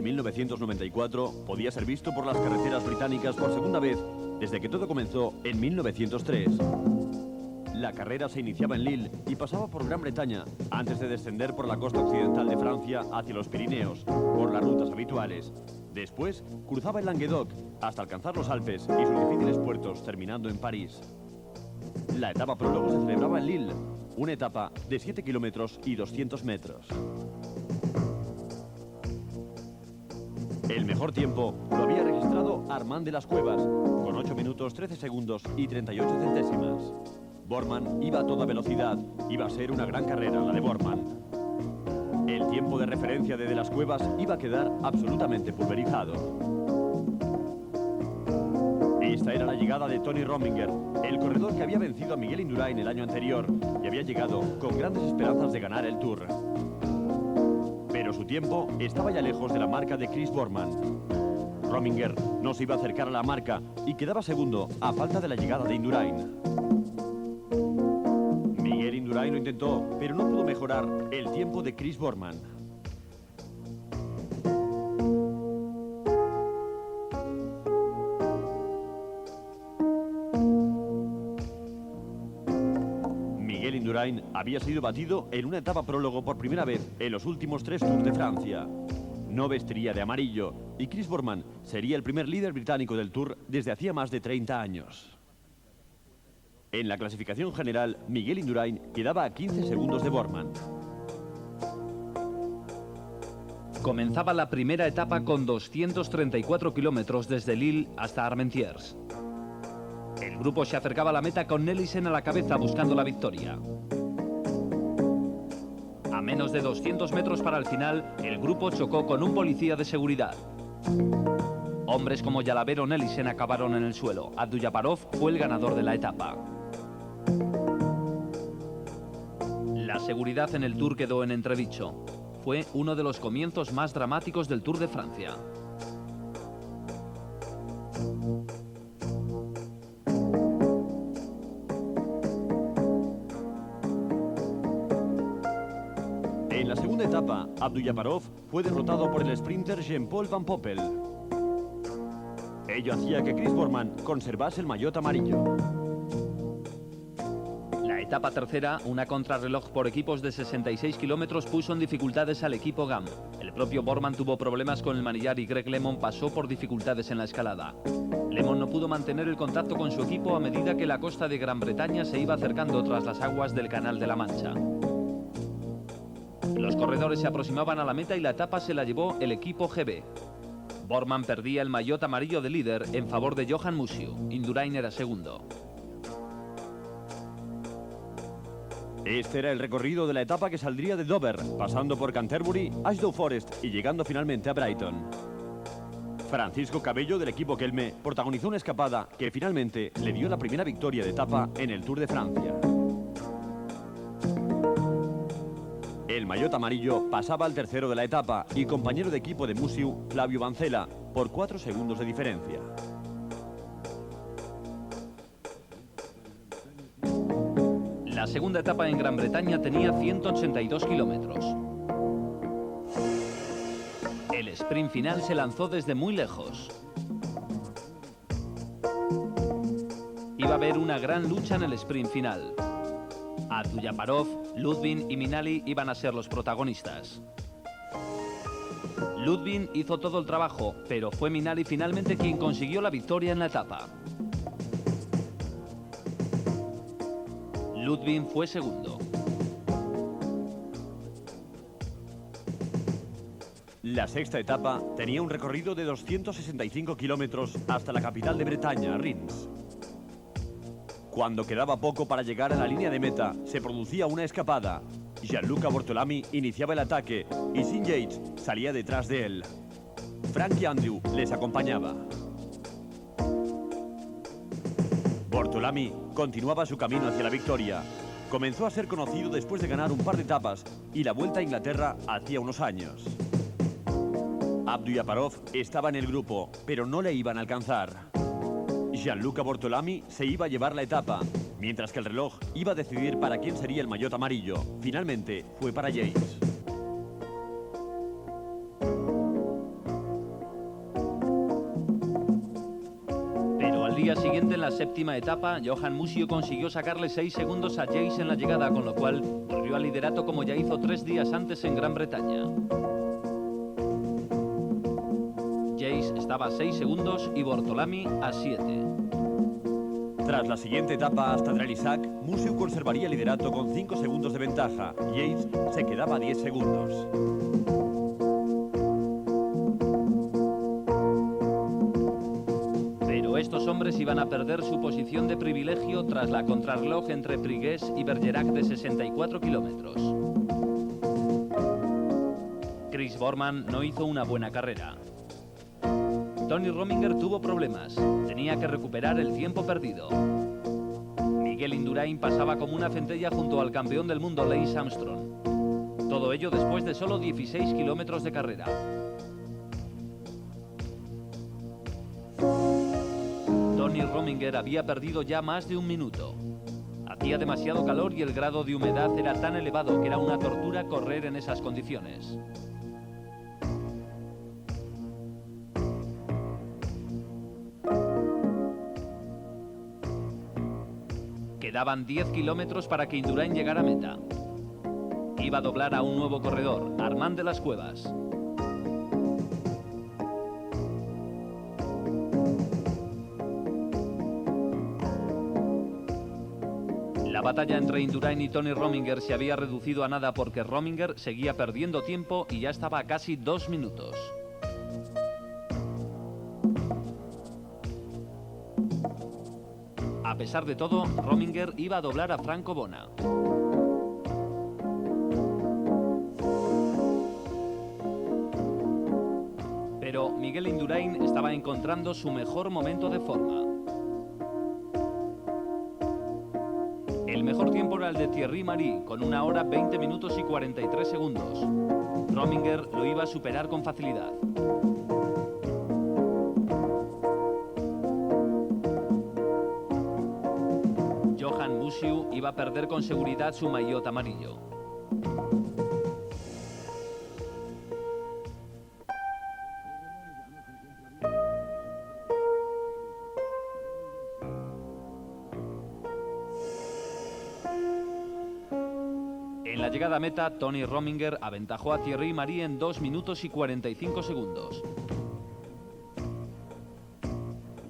1994 podía ser visto por las carreteras británicas por segunda vez desde que todo comenzó en 1903. La carrera se iniciaba en Lille y pasaba por Gran Bretaña antes de descender por la costa occidental de Francia hacia los Pirineos, por las rutas habituales. Después cruzaba el Languedoc hasta alcanzar los Alpes y sus difíciles puertos, terminando en París. La etapa prólogo se celebraba en Lille, una etapa de 7 kilómetros y 200 metros. El mejor tiempo lo había registrado Armand de las Cuevas, con 8 minutos 13 segundos y 38 centésimas. Boorman iba a toda velocidad, iba a ser una gran carrera la de Boorman. El tiempo de referencia de las Cuevas iba a quedar absolutamente pulverizado. Esta era la llegada de Tony Rominger, el corredor que había vencido a Miguel Indurain el año anterior y había llegado con grandes esperanzas de ganar el Tour. Pero su tiempo estaba ya lejos de la marca de Chris Boorman. Rominger no se iba a acercar a la marca y quedaba segundo a falta de la llegada de Indurain. Miguel Indurain lo intentó, pero no pudo mejorar el tiempo de Chris Boorman. Miguel Indurain había sido batido en una etapa prólogo por primera vez en los últimos 3 Tours de Francia. No vestiría de amarillo y Chris Boorman sería el primer líder británico del Tour desde hacía más de 30 años. En la clasificación general, Miguel Indurain quedaba a 15 segundos de Boorman. Comenzaba la primera etapa con 234 kilómetros desde Lille hasta Armentières. El grupo se acercaba a la meta con Nelissen a la cabeza buscando la victoria. A menos de 200 metros para el final, el grupo chocó con un policía de seguridad. Hombres como Jalabert o Nelissen acabaron en el suelo. Abdujaparov fue el ganador de la etapa. La seguridad en el Tour quedó en entredicho. Fue uno de los comienzos más dramáticos del Tour de Francia. En la segunda etapa, Abdujaparov fue derrotado por el sprinter Jean-Paul Van Poppel. Ello hacía que Chris Boorman conservase el maillot amarillo. La etapa tercera, una contrarreloj por equipos de 66 kilómetros, puso en dificultades al equipo GAM. El propio Boorman tuvo problemas con el manillar y Greg LeMond pasó por dificultades en la escalada. LeMond no pudo mantener el contacto con su equipo a medida que la costa de Gran Bretaña se iba acercando tras las aguas del Canal de la Mancha. Los corredores se aproximaban a la meta y la etapa se la llevó el equipo GB. Boorman perdía el maillot amarillo de líder en favor de Johan Museeuw. Indurain era segundo. Este era el recorrido de la etapa que saldría de Dover, pasando por Canterbury, Ashdown Forest y llegando finalmente a Brighton. Francisco Cabello, del equipo Kelme, protagonizó una escapada que finalmente le dio la primera victoria de etapa en el Tour de Francia. El maillot amarillo pasaba al tercero de la etapa y compañero de equipo de Museeuw, Flavio Vancela, por 4 segundos de diferencia. La segunda etapa en Gran Bretaña tenía 182 kilómetros. El sprint final se lanzó desde muy lejos. Iba a haber una gran lucha en el sprint final. Abdujaparov, Ludwig y Minali iban a ser los protagonistas. Ludwig hizo todo el trabajo, pero fue Minali finalmente quien consiguió la victoria en la etapa. Ludwig fue segundo. La sexta etapa tenía un recorrido de 265 kilómetros hasta la capital de Bretaña, Reims. Cuando quedaba poco para llegar a la línea de meta, se producía una escapada. Gianluca Bortolami iniciaba el ataque y Sim Yates salía detrás de él. Frankie Andrew les acompañaba. Bortolami continuaba su camino hacia la victoria. Comenzó a ser conocido después de ganar un par de etapas y la Vuelta a Inglaterra hacía unos años. Abdujaparov estaba en el grupo, pero no le iban a alcanzar. Gianluca Bortolami se iba a llevar la etapa, mientras que el reloj iba a decidir para quién sería el maillot amarillo. Finalmente fue para Yates. día siguiente, en la séptima etapa, Johan Museeuw consiguió sacarle 6 segundos a Jace en la llegada, con lo cual volvió al liderato como ya hizo 3 días antes en Gran Bretaña. Jace estaba a 6 segundos y Bortolami a 7. Tras la siguiente etapa hasta Trelisac, Museeuw conservaría el liderato con 5 segundos de ventaja. Yates se quedaba a 10 segundos. Pero estos hombres iban a perder su posición de privilegio tras la contrarreloj entre Priguès y Bergerac de 64 kilómetros. Chris Boorman no hizo una buena carrera. Tony Rominger tuvo problemas. Tenía que recuperar el tiempo perdido. Miguel Indurain pasaba como una centella junto al campeón del mundo Lance Armstrong. Todo ello después de solo 16 kilómetros de carrera. Tony Rominger había perdido ya más de un minuto. Hacía demasiado calor y el grado de humedad era tan elevado que era una tortura correr en esas condiciones. Quedaban 10 kilómetros para que Indurain llegara a meta. Iba a doblar a un nuevo corredor, Armand de las Cuevas. La batalla entre Indurain y Tony Rominger se había reducido a nada porque Rominger seguía perdiendo tiempo y ya estaba a casi 2 minutos. A pesar de todo, Rominger iba a doblar a Franco Bona. Pero Miguel Indurain estaba encontrando su mejor momento de forma. El mejor tiempo era el de Thierry Marix, con 1 hora 20 minutos y 43 segundos. Rominger lo iba a superar con facilidad. Johan Museeuw iba a perder con seguridad su maillot amarillo. En la llegada a meta, Tony Rominger aventajó a Thierry Marix en 2 minutos y 45 segundos.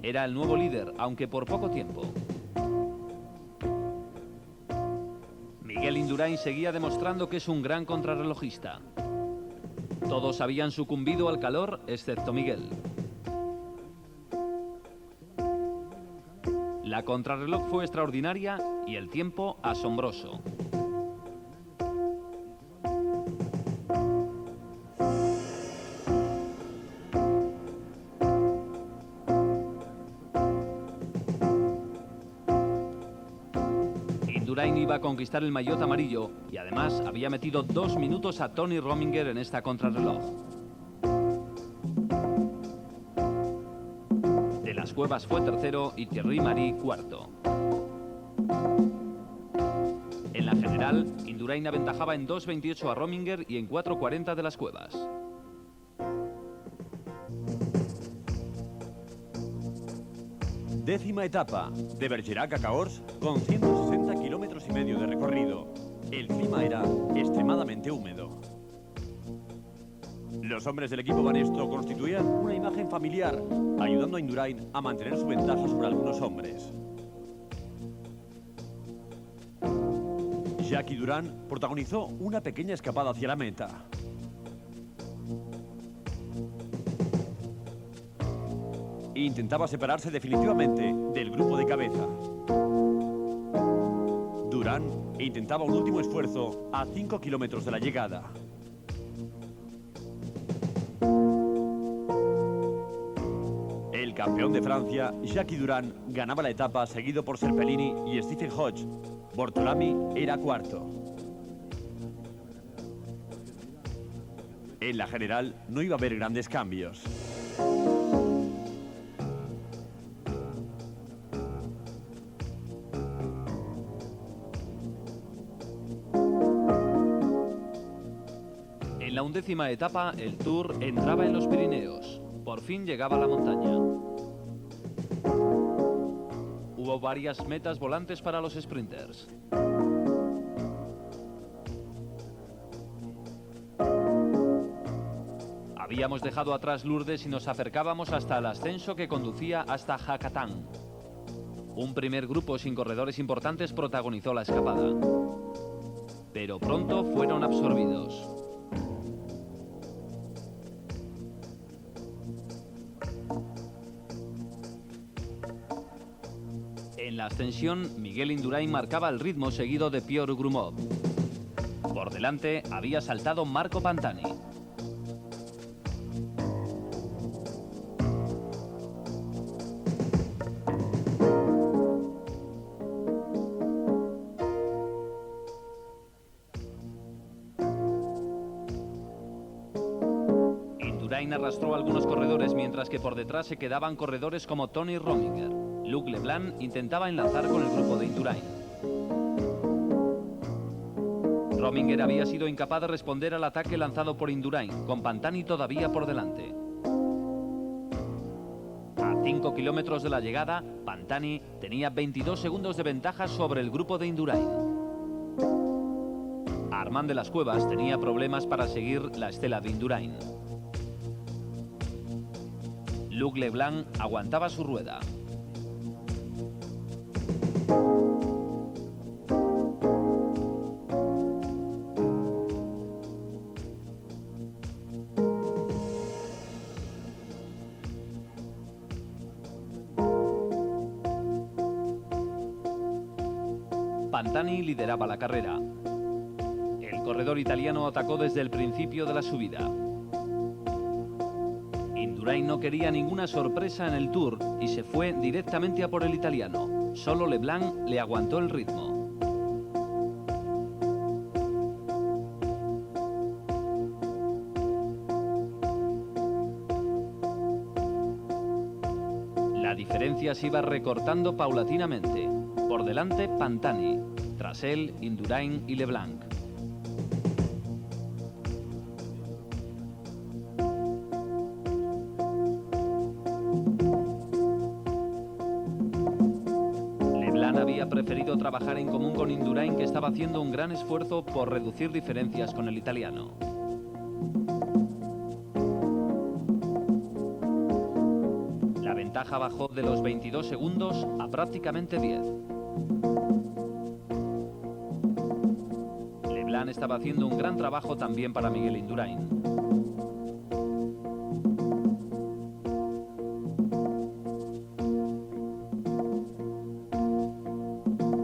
Era el nuevo líder, aunque por poco tiempo. Miguel Indurain seguía demostrando que es un gran contrarrelojista. Todos habían sucumbido al calor, excepto Miguel. La contrarreloj fue extraordinaria y el tiempo asombroso. Indurain iba a conquistar el maillot amarillo y además había metido 2 minutos a Tony Rominger en esta contrarreloj. De las Cuevas fue tercero y Thierry Marix cuarto. En la general, Indurain aventajaba en 2.28 a Rominger y en 4.40 de las Cuevas. Décima etapa, de Bergerac a Cahors, con 160 kilómetros y medio de recorrido. El clima era extremadamente húmedo. Los hombres del equipo Banesto constituían una imagen familiar, ayudando a Indurain a mantener su ventaja sobre algunos hombres. Jackie Durán protagonizó una pequeña escapada hacia la meta. Intentaba separarse definitivamente del grupo de cabeza. Durán intentaba un último esfuerzo a 5 kilómetros de la llegada. El campeón de Francia, Jackie Durán, ganaba la etapa seguido por Serpellini y Stephen Hodge. Bortolami era cuarto. En la general no iba a haber grandes cambios. En la 11ª etapa, el Tour entraba en los Pirineos. Por fin llegaba a la montaña. dejó varias metas volantes para los sprinters. Habíamos dejado atrás Lourdes y nos acercábamos hasta el ascenso que conducía hasta Jacatán. Un primer grupo sin corredores importantes protagonizó la escapada, pero pronto fueron absorbidos. En la ascensión, Miguel Indurain marcaba el ritmo seguido de Piotr Grumov. Por delante había saltado Marco Pantani. Indurain arrastró a algunos corredores, mientras que por detrás se quedaban corredores como Tony Rominger. Luc Leblanc intentaba enlazar con el grupo de Indurain. Rominger había sido incapaz de responder al ataque lanzado por Indurain, con Pantani todavía por delante. A 5 kilómetros de la llegada, Pantani tenía 22 segundos de ventaja sobre el grupo de Indurain. Armand de las Cuevas tenía problemas para seguir la estela de Indurain. Luc Leblanc aguantaba su rueda. Pantani lideraba la carrera. El corredor italiano atacó desde el principio de la subida. Indurain no quería ninguna sorpresa en el Tour y se fue directamente a por el italiano. Solo Leblanc le aguantó el ritmo. La diferencia se iba recortando paulatinamente. Por delante, Pantani. Tras él, Indurain y Leblanc. Leblanc había preferido trabajar en común con Indurain, que estaba haciendo un gran esfuerzo por reducir diferencias con el italiano. La ventaja bajó de los 22 segundos a prácticamente 10. Leblanc estaba haciendo un gran trabajo también para Miguel Indurain.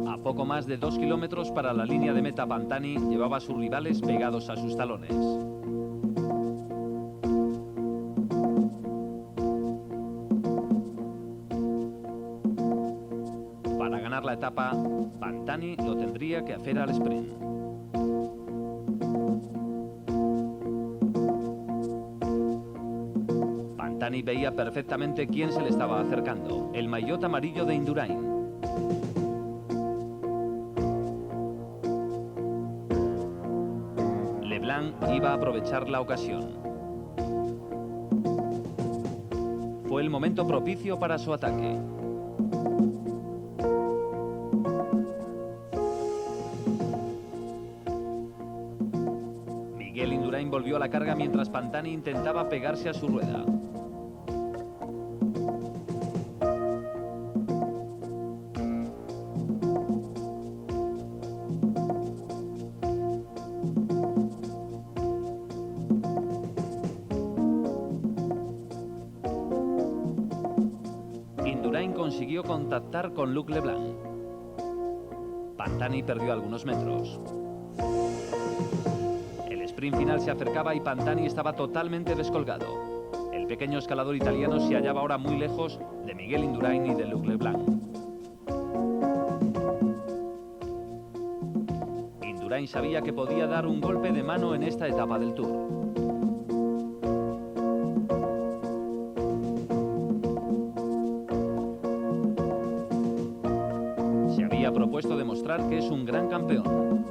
A poco más de 2 kilómetros para la línea de meta, Pantani llevaba a sus rivales pegados a sus talones. Para ganar la etapa, Pantani lo tendría que hacer al sprint. Pantani veía perfectamente quién se le estaba acercando: el maillot amarillo de Indurain. Leblanc iba a aprovechar la ocasión. Fue el momento propicio para su ataque. Miguel Indurain volvió a la carga mientras Pantani intentaba pegarse a su rueda. Indurain consiguió contactar con Luc Leblanc. Pantani perdió algunos metros. El sprint final se acercaba y Pantani estaba totalmente descolgado. El pequeño escalador italiano se hallaba ahora muy lejos de Miguel Indurain y de Luc Leblanc. Indurain sabía que podía dar un golpe de mano en esta etapa del Tour. Se había propuesto demostrar que es un gran campeón.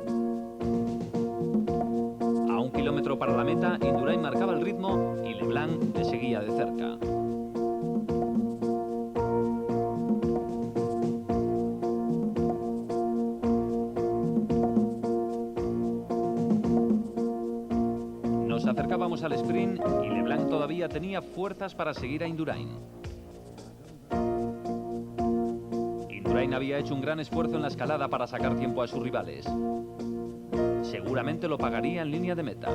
A 1 kilómetro para la meta, Indurain marcaba el ritmo y Leblanc le seguía de cerca. pasamos al sprint y Leblanc todavía tenía fuerzas para seguir a Indurain. Indurain había hecho un gran esfuerzo en la escalada para sacar tiempo a sus rivales. Seguramente lo pagaría en línea de meta.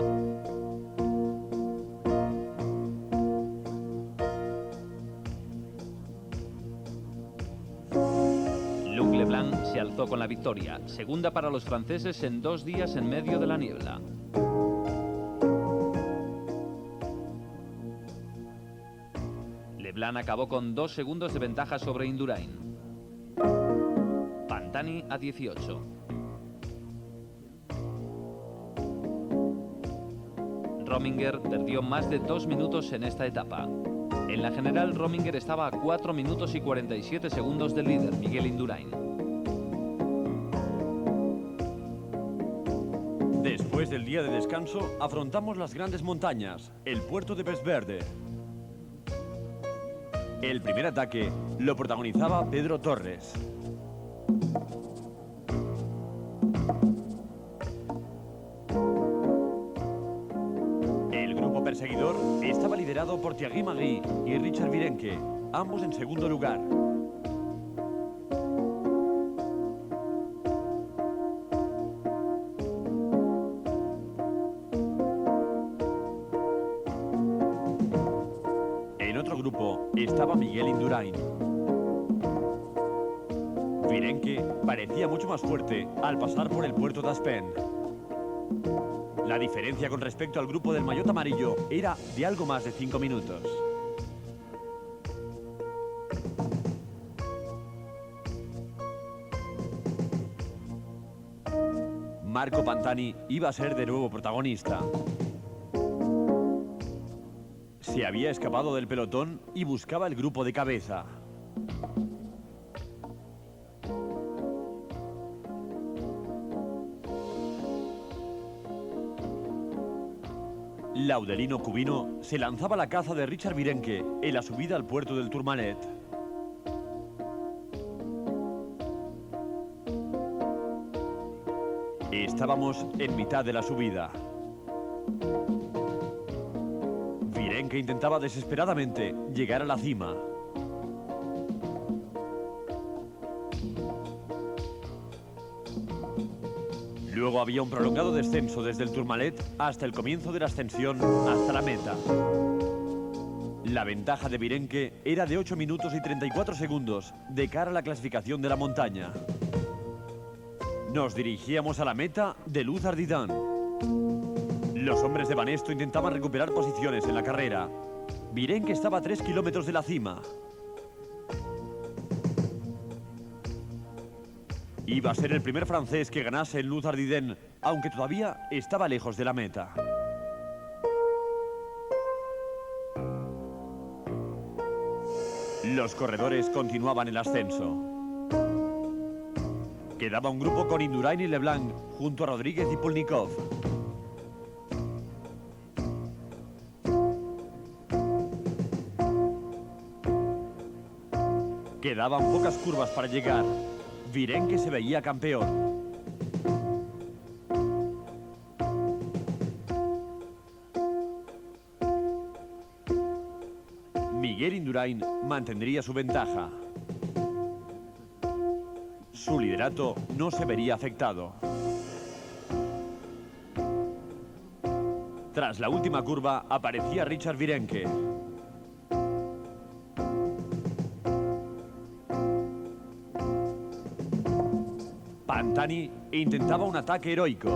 Luc Leblanc se alzó con la victoria, segunda para los franceses en 2 días en medio de la niebla. Leblanc acabó con 2 segundos de ventaja sobre Indurain. Pantani a 18. Rominger perdió más de 2 minutos en esta etapa. En la general, Rominger estaba a 4 minutos y 47 segundos del líder, Miguel Indurain. Después del día de descanso, afrontamos las grandes montañas, el puerto de Pesverde. El primer ataque lo protagonizaba Pedro Torres. El grupo perseguidor estaba liderado por Thierry Magui y Richard Virenque, ambos en segundo lugar. En otro grupo estaba Miguel Indurain. Virenque parecía mucho más fuerte al pasar por el puerto de Aspen. La diferencia con respecto al grupo del maillot amarillo era de algo más de 5 minutos. Marco Pantani iba a ser de nuevo protagonista. Se había escapado del pelotón y buscaba el grupo de cabeza. Laudelino Cubino se lanzaba a la caza de Richard Virenque en la subida al puerto del Tourmalet. Estábamos en mitad de la subida. Virenque intentaba desesperadamente llegar a la cima. Luego había un prolongado descenso desde el Tourmalet hasta el comienzo de la ascensión hasta la meta. La ventaja de Virenque era de 8 minutos y 34 segundos de cara a la clasificación de la montaña. Nos dirigíamos a la meta de Luz Ardidán. Los hombres de Banesto intentaban recuperar posiciones en la carrera. Virenque estaba a 3 kilómetros de la cima. Iba a ser el primer francés que ganase en Luz Ardiden, aunque todavía estaba lejos de la meta. Los corredores continuaban el ascenso. Quedaba un grupo con Indurain y Leblanc, junto a Rodríguez y Pulnikov. Quedaban pocas curvas para llegar. Virenque se veía campeón. Miguel Indurain mantendría su ventaja. Su liderato no se vería afectado. Tras la última curva aparecía Richard Virenque. Pantani intentaba un ataque heroico.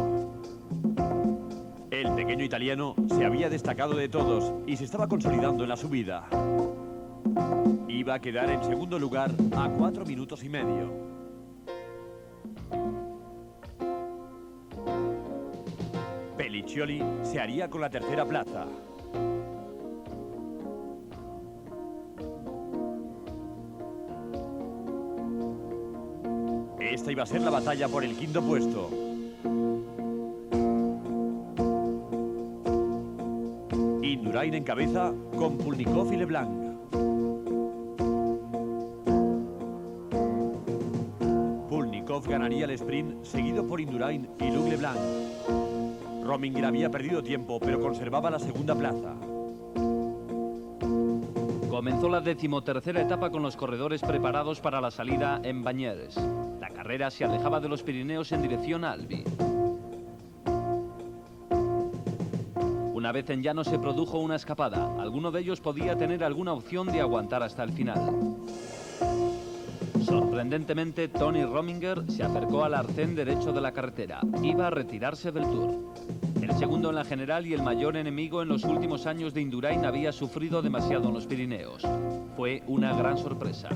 El pequeño italiano se había destacado de todos y se estaba consolidando en la subida. Iba a quedar en segundo lugar a 4 minutos y medio. Pelliccioli se haría con la tercera plaza. Esta iba a ser la batalla por el quinto puesto. Indurain en cabeza con Pulnikov y Leblanc. Pulnikov ganaría el sprint seguido por Indurain y Luc Leblanc. Rominger había perdido tiempo, pero conservaba la segunda plaza. Comenzó la 13ª etapa con los corredores preparados para la salida en Bañeres. La carrera se alejaba de los Pirineos en dirección a Albi. Una vez en llano se produjo una escapada. Alguno de ellos podía tener alguna opción de aguantar hasta el final. Sorprendentemente, Tony Rominger se acercó al arcén derecho de la carretera. Iba a retirarse del Tour. El segundo en la general y el mayor enemigo en los últimos años de Indurain había sufrido demasiado en los Pirineos. Fue una gran sorpresa.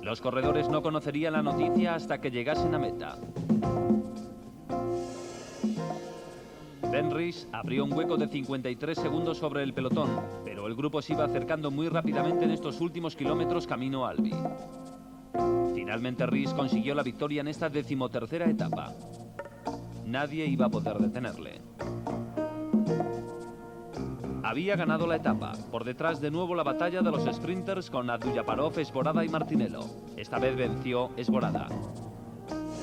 Los corredores no conocerían la noticia hasta que llegasen a meta. Ben Rhys abrió un hueco de 53 segundos sobre el pelotón, pero el grupo se iba acercando muy rápidamente en estos últimos kilómetros camino a Albi. Finalmente Rhys consiguió la victoria en esta 13ª etapa. Nadie iba a poder detenerle. Había ganado la etapa. Por detrás de nuevo la batalla de los sprinters con Abdullaparov, Esborada y Martinello. Esta vez venció Esborada.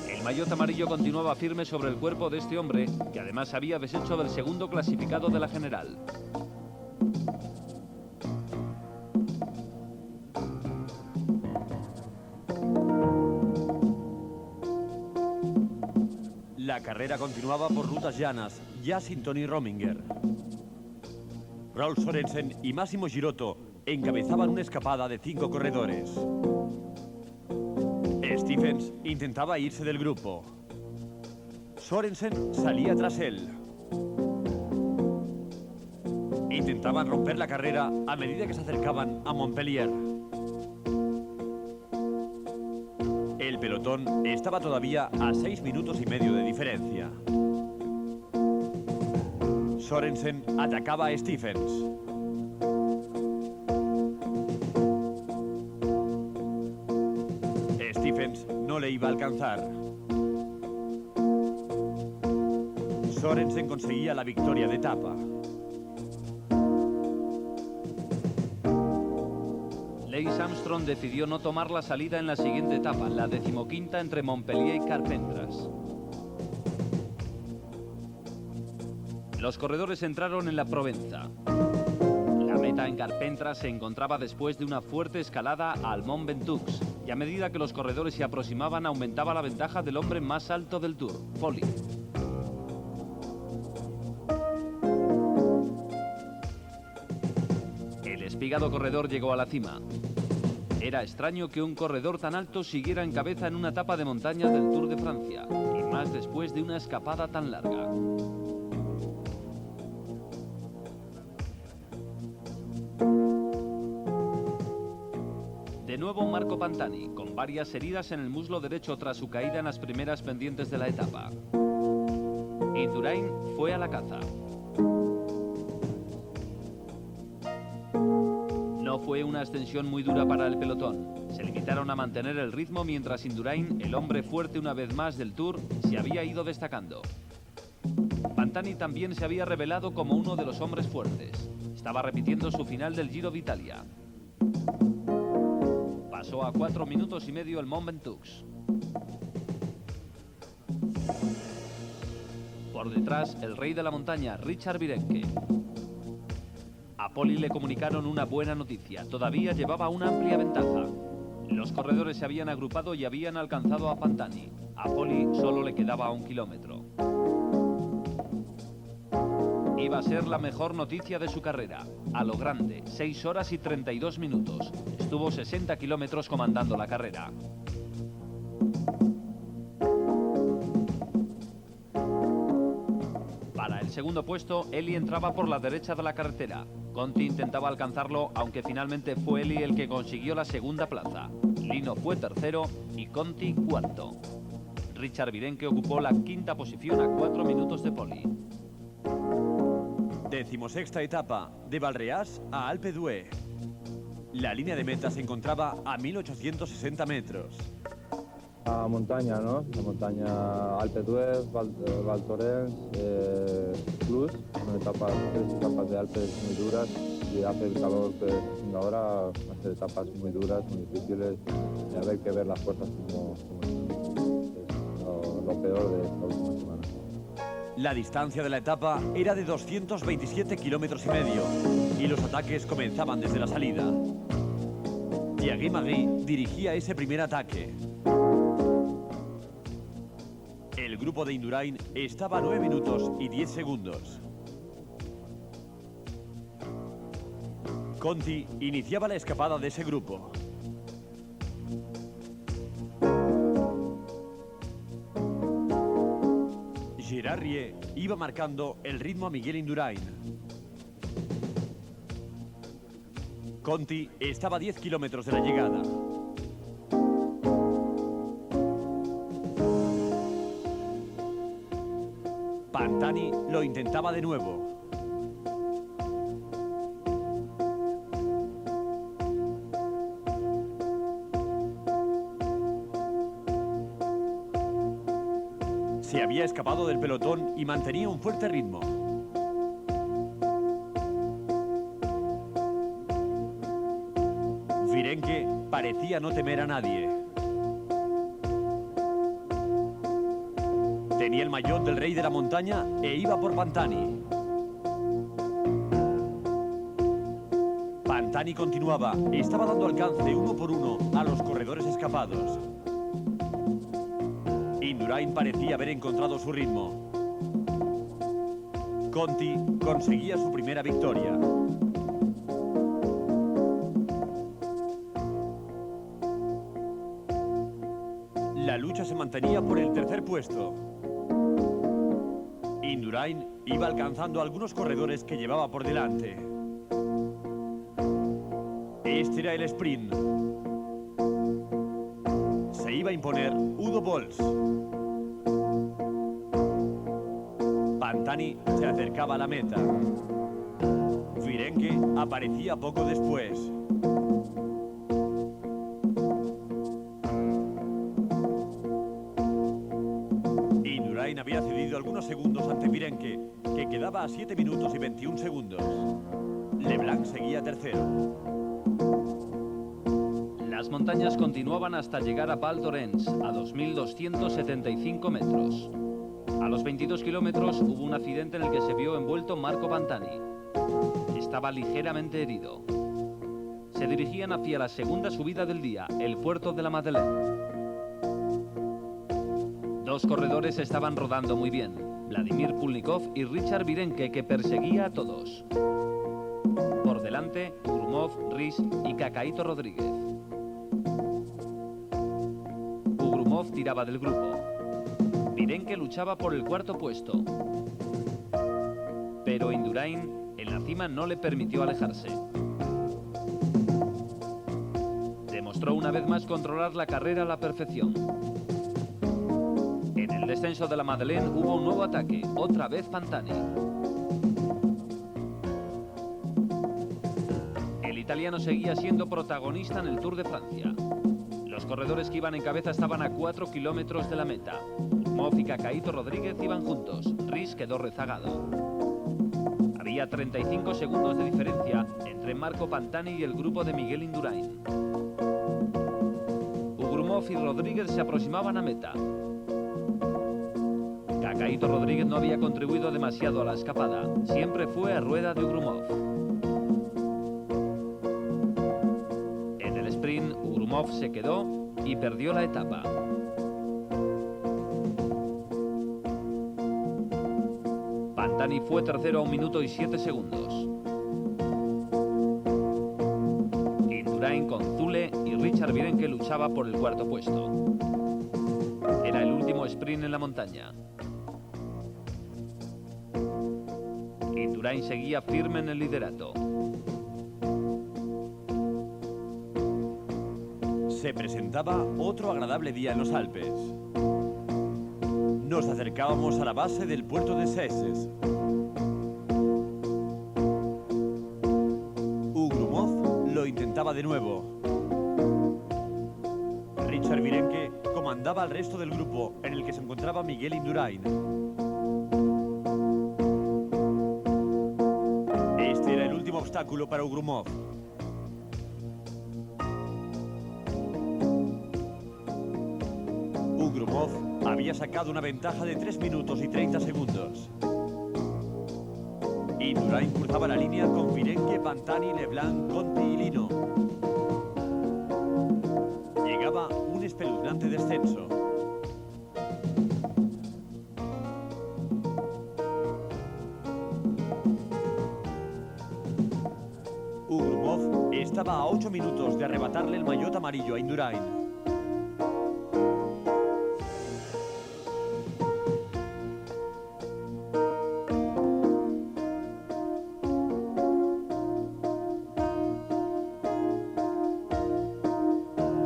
El maillot amarillo continuaba firme sobre el cuerpo de este hombre, que además había deshecho del segundo clasificado de la general. La carrera continuaba por rutas llanas, ya sin Tony Rominger. Raul Sorensen y Massimo Girotto encabezaban una escapada de 5 corredores. Stephens intentaba irse del grupo. Sorensen salía tras él. Intentaban romper la carrera a medida que se acercaban a Montpellier. El pelotón estaba todavía a 6 minutos y medio de diferencia. Sorensen atacaba a Stephens. Stephens no le iba a alcanzar. Sorensen conseguía la victoria de etapa. Lance Armstrong decidió no tomar la salida en la siguiente etapa, la 15ª entre Montpellier y Carpentras. Los corredores entraron en la Provenza. La meta en Carpentras se encontraba después de una fuerte escalada al Mont Ventoux, y a medida que los corredores se aproximaban aumentaba la ventaja del hombre más alto del Tour, Foley. El espigado corredor llegó a la cima. Era extraño que un corredor tan alto siguiera en cabeza en una etapa de montaña del Tour de Francia, y más después de una escapada tan larga. De nuevo Marco Pantani, con varias heridas en el muslo derecho tras su caída en las primeras pendientes de la etapa. Indurain fue a la caza. No fue una ascensión muy dura para el pelotón. Se limitaron a mantener el ritmo mientras Indurain, el hombre fuerte una vez más del Tour, se había ido destacando. Pantani también se había revelado como uno de los hombres fuertes. Estaba repitiendo su final del Giro de Italia. Pasó a 4 minutos y medio el Mont Ventoux. Por detrás, el rey de la montaña, Richard Virenque. A Poli le comunicaron una buena noticia. Todavía llevaba una amplia ventaja. Los corredores se habían agrupado y habían alcanzado a Pantani. A Poli solo le quedaba 1 kilómetro. Iba a ser la mejor noticia de su carrera. A lo grande, 6 horas y 32 minutos. Estuvo 60 kilómetros comandando la carrera. Para el segundo puesto, Eli entraba por la derecha de la carretera. Conti intentaba alcanzarlo, aunque finalmente fue Eli el que consiguió la segunda plaza. Lino fue tercero y Conti cuarto. Richard Virenque ocupó la 5ª posición a 4 minutos de Poli. 16ª etapa, de Valréas a Alpe d'Huez. La línea de meta se encontraba a 1860 metros. La montaña, ¿no? La montaña Alpe d'Huez, Val Thorens, Plus. Son 3 etapas de Alpes muy duras y hace el calor que está haciendo ahora, va a ser etapas muy duras, muy difíciles y a ver que ver las fuerzas como están. Es lo peor de esta última semana. La distancia de la etapa era de 227 kilómetros y medio y los ataques comenzaban desde la salida. Thierry Magui dirigía ese primer ataque. El grupo de Indurain estaba a 9 minutos y 10 segundos. Conti iniciaba la escapada de ese grupo. Gerard Rie iba marcando el ritmo a Miguel Indurain. Conti estaba a 10 kilómetros de la llegada. Pantani lo intentaba de nuevo. Se había escapado del pelotón y mantenía un fuerte ritmo. Virenque parecía no temer a nadie. Tenía el maillot del rey de la montaña e iba por Pantani. Pantani continuaba, estaba dando alcance uno por uno a los corredores escapados. Indurain parecía haber encontrado su ritmo. Conti conseguía su primera victoria. La lucha se mantenía por el tercer puesto. Indurain iba alcanzando a algunos corredores que llevaba por delante. Este era el sprint. Se iba a imponer Udo Bols. Pantani se acercaba a la meta. Virenque aparecía poco después. Indurain había cedido algunos segundos ante Virenque, que quedaba a 7 minutos y 21 segundos. Leblanc seguía tercero. Las montañas continuaban hasta llegar a Val d'Orens, a 2.275 metros. A los 22 kilómetros hubo un accidente en el que se vio envuelto Marco Pantani. Estaba ligeramente herido. Se dirigían hacia la segunda subida del día, el puerto de la Madeleine. Dos corredores estaban rodando muy bien, Vladimir Pulnikov y Richard Virenque, que perseguía a todos. Por delante, Grumov, Rys y Cacaíto Rodríguez. Grumov tiraba del grupo. Virenque luchaba por el cuarto puesto. Pero Indurain en la cima no le permitió alejarse. Demostró una vez más controlar la carrera a la perfección. En el descenso de la Madeleine hubo un nuevo ataque, otra vez Pantani. El italiano seguía siendo protagonista en el Tour de Francia. Los corredores que iban en cabeza estaban a 4 kilómetros de la meta. Grumov y Cacaíto Rodríguez iban juntos. Rys quedó rezagado. Había 35 segundos de diferencia entre Marco Pantani y el grupo de Miguel Indurain. Grumov y Rodríguez se aproximaban a meta. Cacaíto Rodríguez no había contribuido demasiado a la escapada. Siempre fue a rueda de Grumov. En el sprint, Grumov se quedó y perdió la etapa. Pantani fue tercero a 1 minuto y 7 segundos. Indurain con Zule y Richard Virenque luchaba por el cuarto puesto. Era el último sprint en la montaña. Indurain seguía firme en el liderato. Se presentaba otro agradable día en los Alpes. Nos acercábamos a la base del puerto de Seyssel. Grumov lo intentaba de nuevo. Richard Virenque comandaba al resto del grupo, en el que se encontraba Miguel Indurain. Este era el último obstáculo para Grumov. Grumov había había sacado una ventaja de 3 minutos y 30 segundos. Indurain cruzaba la línea con Virenque, Pantani, Leblanc, Conti y Lino. Llegaba un espeluznante descenso. Ugrumov estaba a 8 minutos de arrebatarle el maillot amarillo a Indurain.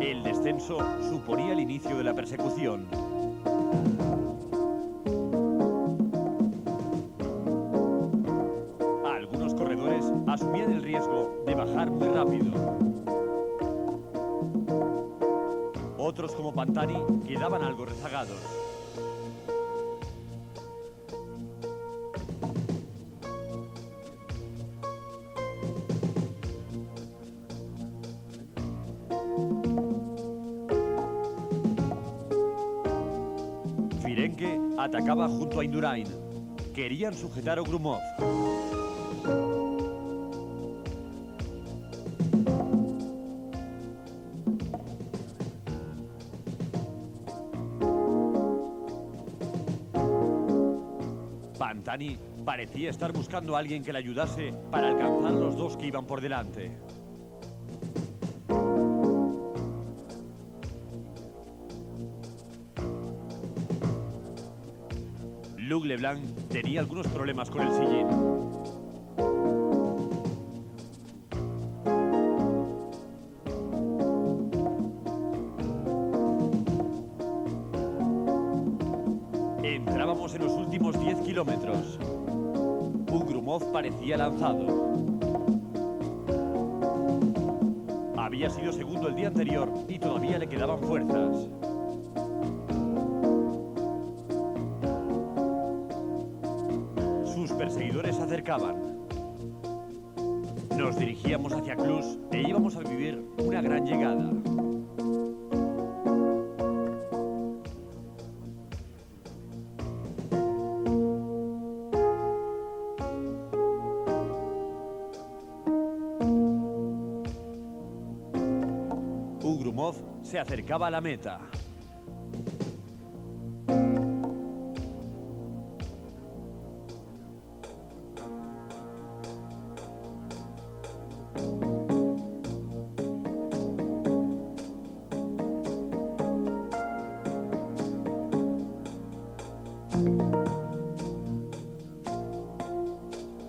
El descenso suponía el inicio de la persecución. Algunos corredores asumían el riesgo de bajar muy rápido. Otros, como Pantani, quedaban algo rezagados. Virenque atacaba junto a Indurain. Querían sujetar a Ugrumov. Pantani parecía estar buscando a alguien que le ayudase para alcanzar a los dos que iban por delante. Luc Leblanc tenía algunos problemas con el sillín. Entrábamos en los últimos 10 kilómetros. Ugrumov parecía lanzado. Había sido segundo el día anterior y todavía le quedaban fuerzas. Sus perseguidores se acercaban. Nos dirigíamos hacia Cluj e íbamos a vivir una gran llegada. Ugrumov se acercaba a la meta.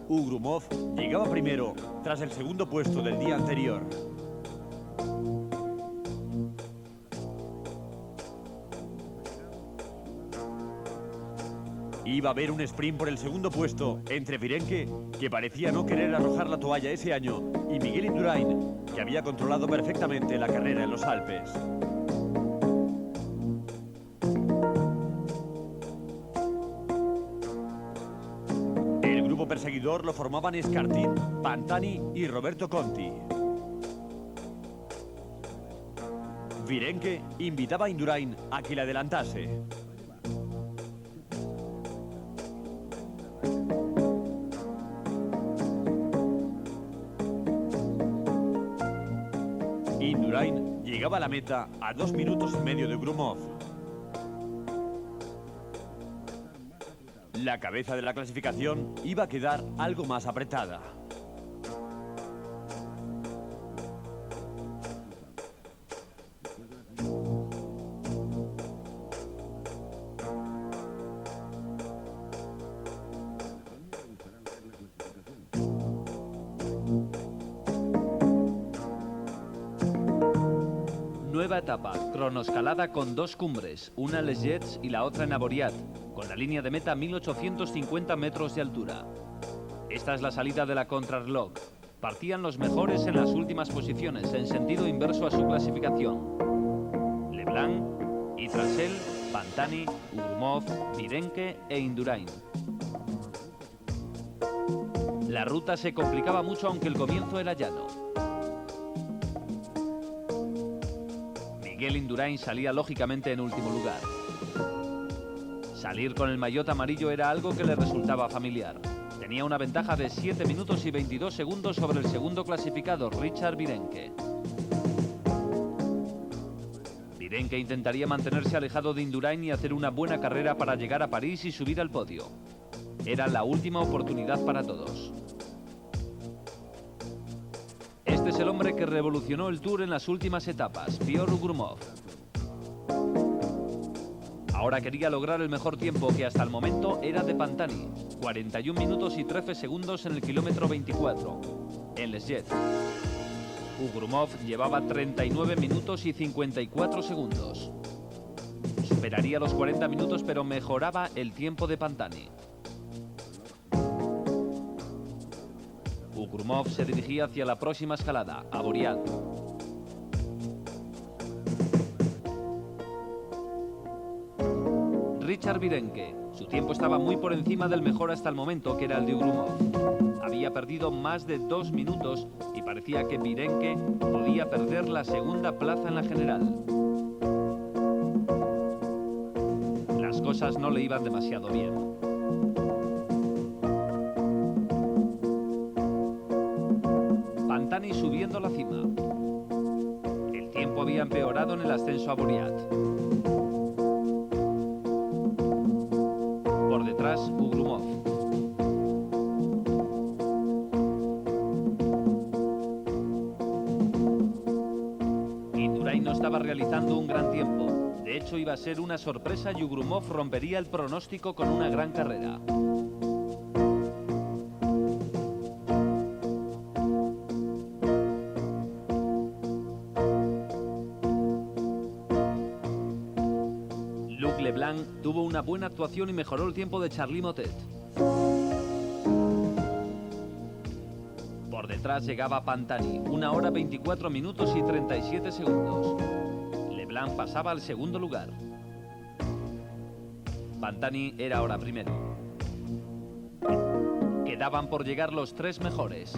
Ugrumov llegaba primero tras el segundo puesto del día anterior. Iba a haber un sprint por el segundo puesto entre Virenque, que parecía no querer arrojar la toalla ese año, y Miguel Indurain, que había controlado perfectamente la carrera en los Alpes. El grupo perseguidor lo formaban Escartín, Pantani y Roberto Conti. Virenque invitaba a Indurain a que le adelantase. Indurain llegaba a la meta a 2 minutos y medio de Ugrumov. La cabeza de la clasificación iba a quedar algo más apretada. Nueva etapa, cronoescalada con 2 cumbres, una en Les Jets y la otra en Avoriaz, con la línea de meta a 1850 metros de altura. Esta es la salida de la contrarreloj. Partían los mejores en las últimas posiciones, en sentido inverso a su clasificación. Leblanc, y tras él, Pantani, Ugrumov, Virenque e Indurain. La ruta se complicaba mucho, aunque el comienzo era llano. Miguel Indurain salía lógicamente en último lugar. Salir con el maillot amarillo era algo que le resultaba familiar. Tenía una ventaja de 7 minutos y 22 segundos sobre el segundo clasificado, Richard Virenque. Virenque intentaría mantenerse alejado de Indurain y hacer una buena carrera para llegar a París y subir al podio. Era la última oportunidad para todos. Este es el hombre que revolucionó el Tour en las últimas etapas, Piotr Grumov. Ahora quería lograr el mejor tiempo, que hasta el momento era de Pantani, 41 minutos y 13 segundos en el kilómetro 24, en Les Jets. Grumov llevaba 39 minutos y 54 segundos. Superaría los 40 minutos, pero mejoraba el tiempo de Pantani. Grumov se dirigía hacia la próxima escalada, a Boreal. Richard Virenque. Su tiempo estaba muy por encima del mejor hasta el momento, que era el de Grumov. Había perdido más de 2 minutos y parecía que Virenque podía perder la segunda plaza en la general. Las cosas no le iban demasiado bien. Pantani subiendo la cima. El tiempo había empeorado en el ascenso a Boreal. Por detrás, Grumov. Indurain no estaba realizando un gran tiempo. De hecho, iba a ser una sorpresa y Grumov rompería el pronóstico con una gran carrera. Leblanc tuvo una buena actuación y mejoró el tiempo de Charly Motet. Por detrás llegaba Pantani, 1 hora 24 minutos y 37 segundos. Leblanc pasaba al segundo lugar. Pantani era ahora primero. Quedaban por llegar los 3 mejores.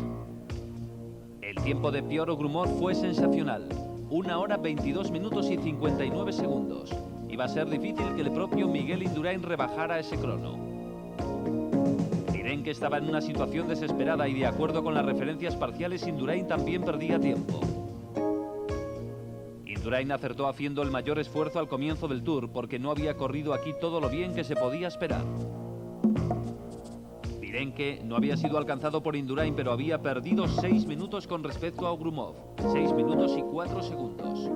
El tiempo de Piotr Grumov fue sensacional, 1 hora 22 minutos y 59 segundos. Iba a ser difícil que el propio Miguel Indurain rebajara ese crono. Virenque estaba en una situación desesperada y, de acuerdo con las referencias parciales, Indurain también perdía tiempo. Indurain acertó haciendo el mayor esfuerzo al comienzo del Tour porque no había corrido aquí todo lo bien que se podía esperar. Virenque no había sido alcanzado por Indurain, pero había perdido 6 minutos con respecto a Grumov, 6 minutos y 4 segundos.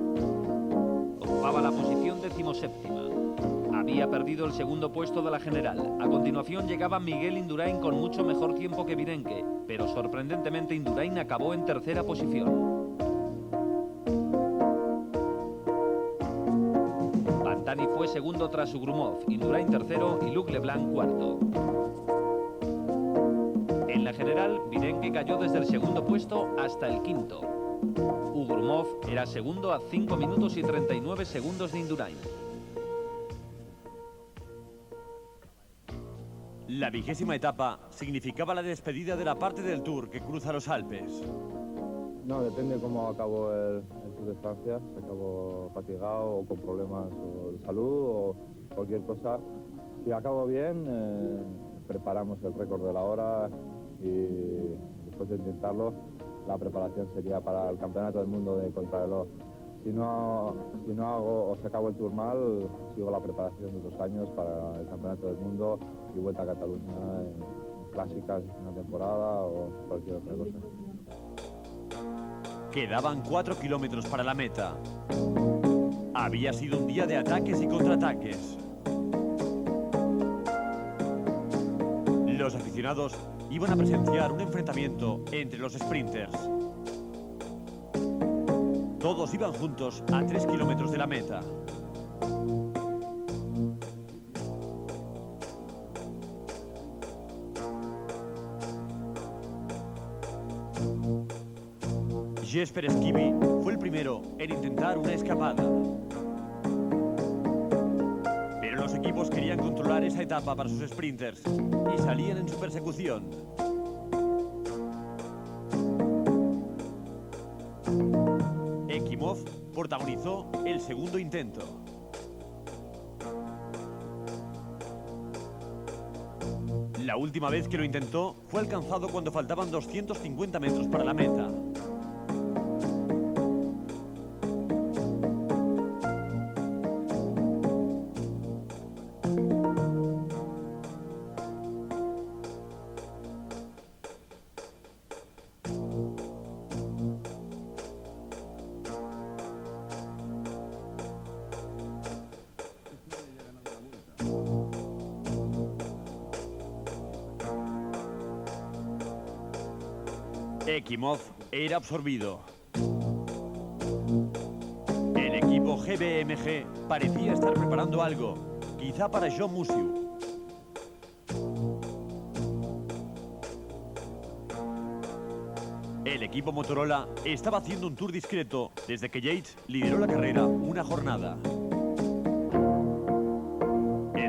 Ocupaba la posición 17ª. Había perdido el segundo puesto de la general. A continuación llegaba Miguel Indurain con mucho mejor tiempo que Virenque, pero sorprendentemente Indurain acabó en tercera posición. Pantani fue segundo tras Grumov, Indurain tercero y Luc Leblanc cuarto. En la general, Virenque cayó desde el segundo puesto hasta el quinto. Grumov era segundo a 5 minutos y 39 segundos de Indurain. La 20ª etapa significaba la despedida de la parte del Tour que cruza los Alpes. No, depende cómo acabó el Tour de Francia. Si acabó fatigado o con problemas de salud o cualquier cosa. Si acabó bien, preparamos el récord de la hora y después de intentarlo, la preparación sería para el Campeonato del Mundo de contrarreloj. Si no hago o se acabó el Tour mal, sigo la preparación de 2 años para el Campeonato del Mundo y Vuelta a Cataluña en clásicas, una temporada o cualquier otra cosa. Quedaban 4 kilómetros para la meta. Había sido un día de ataques y contraataques. Los aficionados iban a presenciar un enfrentamiento entre los sprinters. Todos iban juntos a 3 kilómetros de la meta. Jesper Schijby fue el primero en intentar una escapada. Pero los equipos querían controlar esa etapa para sus sprinters y salían en su persecución. Ekimov protagonizó el segundo intento. La última vez que lo intentó fue alcanzado cuando faltaban 250 metros para la meta. Ekimov era absorbido. El equipo GBMG parecía estar preparando algo, quizá para John Musiu. El equipo Motorola estaba haciendo un tour discreto desde que Yates lideró la carrera una jornada.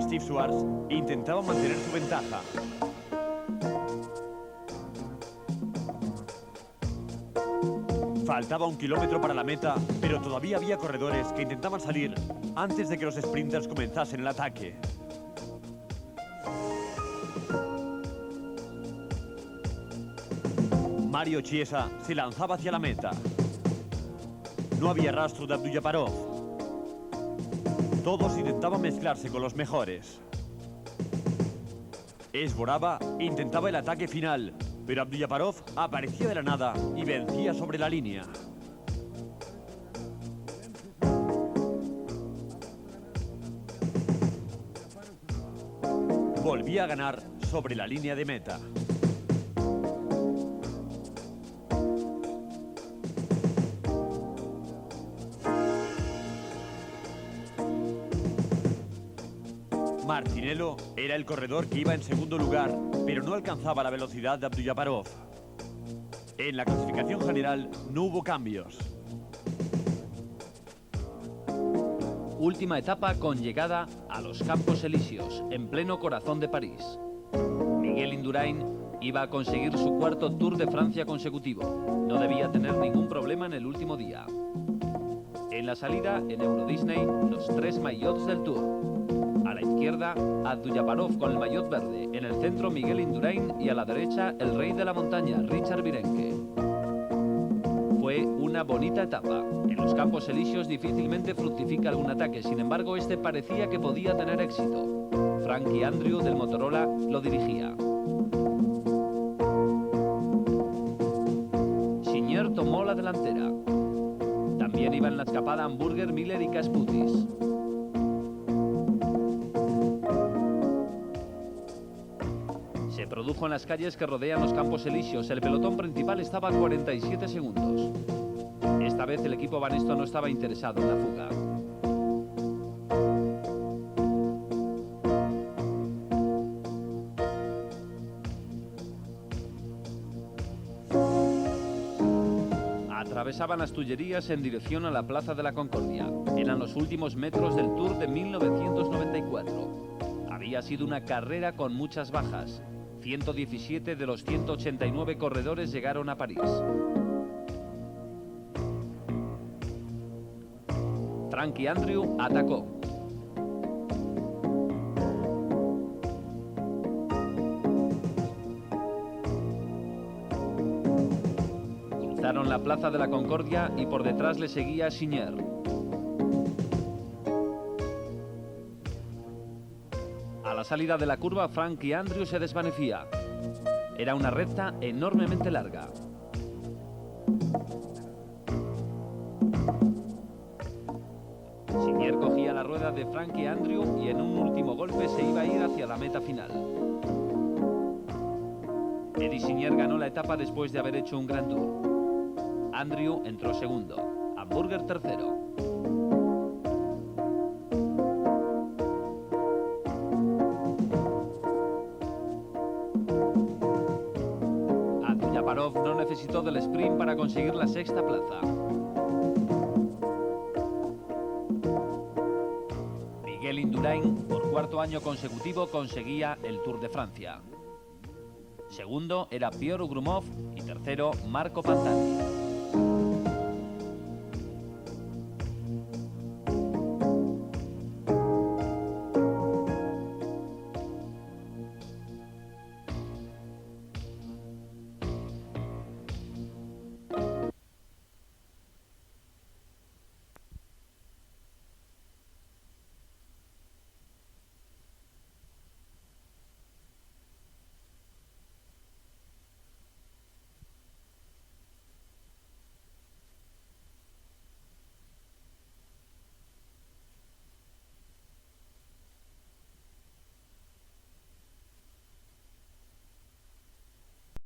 Steve Schwartz intentaba mantener su ventaja. Faltaba 1 kilómetro para la meta, pero todavía había corredores que intentaban salir antes de que los sprinters comenzasen el ataque. Mario Chiesa se lanzaba hacia la meta. No había rastro de Abduljaparov. Todos intentaban mezclarse con los mejores. Esboraba intentaba el ataque final, pero Abduljaparov aparecía de la nada y vencía sobre la línea. Volvía a ganar sobre la línea de meta. Martinello era el corredor que iba en segundo lugar, pero no alcanzaba la velocidad de Abduljaparov. En la clasificación general no hubo cambios. Última etapa con llegada a los Campos Elíseos, en pleno corazón de París. Miguel Indurain iba a conseguir su cuarto Tour de Francia consecutivo. No debía tener ningún problema en el último día. En la salida, en Euro Disney, los 3 maillots del Tour. A la izquierda, Abduljaparov con el maillot verde. En el centro, Miguel Indurain. Y a la derecha, el rey de la montaña, Richard Virenque. Fue una bonita etapa. En los Campos Elíseos difícilmente fructifica algún ataque. Sin embargo, este parecía que podía tener éxito. Frankie Andrew del Motorola lo dirigía. Signier tomó la delantera. También iban en la escapada Hamburger, Miller y Kasputis. Se produjo en las calles que rodean los Campos Elíseos. El pelotón principal estaba a 47 segundos. Esta vez el equipo Banesto no estaba interesado en la fuga. Atravesaban las Tullerías en dirección a la Plaza de la Concordia. Eran los últimos metros del Tour de 1994. Había sido una carrera con muchas bajas. 117 de los 189 corredores llegaron a París. Frankie Andrew atacó. Cruzaron la Plaza de la Concordia y por detrás le seguía Signier. A la salida de la curva, Frankie Andrew se desvanecía. Era una recta enormemente larga. Signier cogía la rueda de Frankie Andrew y en un último golpe se iba a ir hacia la meta final. Eddy Signier ganó la etapa después de haber hecho un gran tour. Andrew entró segundo, Hamburger tercero. Abduljaparov no necesitó del sprint para conseguir la sexta plaza. Miguel Indurain, por cuarto año consecutivo, conseguía el Tour de Francia. Segundo era Pierre Grumov y tercero Marco Pantani.